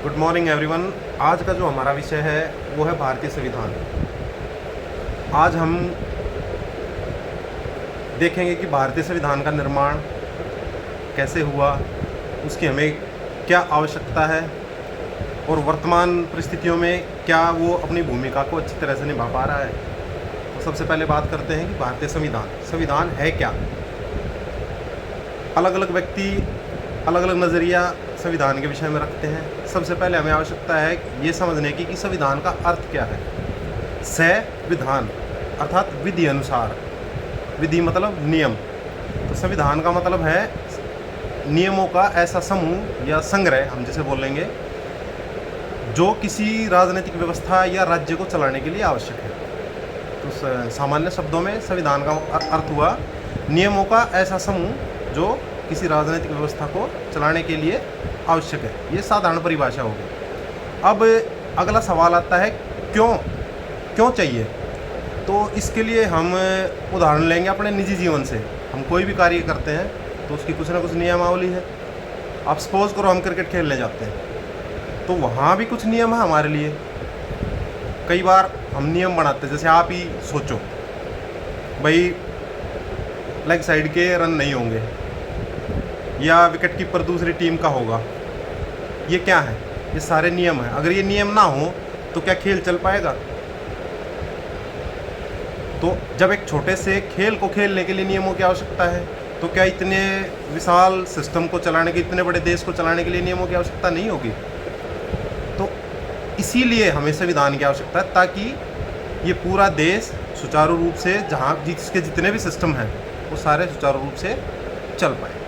Good morning everyone. आज का जो हमारा विषय है वो है भारतीय संविधान। आज हम देखेंगे कि भारतीय संविधान का निर्माण कैसे हुआ, उसकी हमें क्या आवश्यकता है और वर्तमान परिस्थितियों में क्या वो अपनी भूमिका को अच्छी तरह से निभा पा रहा है। तो सबसे पहले बात करते हैं कि भारतीय संविधान है क्या। अलग अलग व्यक्ति अलग अलग नज़रिया संविधान के विषय में रखते हैं। सबसे पहले हमें आवश्यकता है ये समझने की कि संविधान का अर्थ क्या है। संविधान अर्थात विधि अनुसार, विधि मतलब नियम। तो संविधान का मतलब है नियमों का ऐसा समूह या संग्रह, हम जिसे बोलेंगे, जो किसी राजनीतिक व्यवस्था या राज्य को चलाने के लिए आवश्यक है। तो सामान्य शब्दों में संविधान का अर्थ हुआ नियमों का ऐसा समूह जो किसी राजनीतिक व्यवस्था को चलाने के लिए आवश्यक है। ये साधारण परिभाषा होगी। अब अगला सवाल आता है क्यों चाहिए। तो इसके लिए हम उदाहरण लेंगे अपने निजी जीवन से। हम कोई भी कार्य करते हैं तो उसकी कुछ ना कुछ नियमावली है। आप सपोज करो हम क्रिकेट खेलने जाते हैं तो वहाँ भी कुछ नियम है हमारे लिए। कई बार हम नियम बनाते हैं, जैसे आप ही सोचो भाई लेग साइड के रन नहीं होंगे या विकेट कीपर दूसरी टीम का होगा। ये क्या है? ये सारे नियम हैं। अगर ये नियम ना हो तो क्या खेल चल पाएगा? तो जब एक छोटे से खेल को खेलने के लिए नियमों की आवश्यकता है तो क्या इतने विशाल सिस्टम को चलाने के, इतने बड़े देश को चलाने के लिए नियमों की आवश्यकता नहीं होगी? तो इसीलिए हमें संविधान की आवश्यकता है ताकि ये पूरा देश सुचारू रूप से, जहाँ जिसके जितने भी सिस्टम हैं वो सारे सुचारू रूप से चल पाए।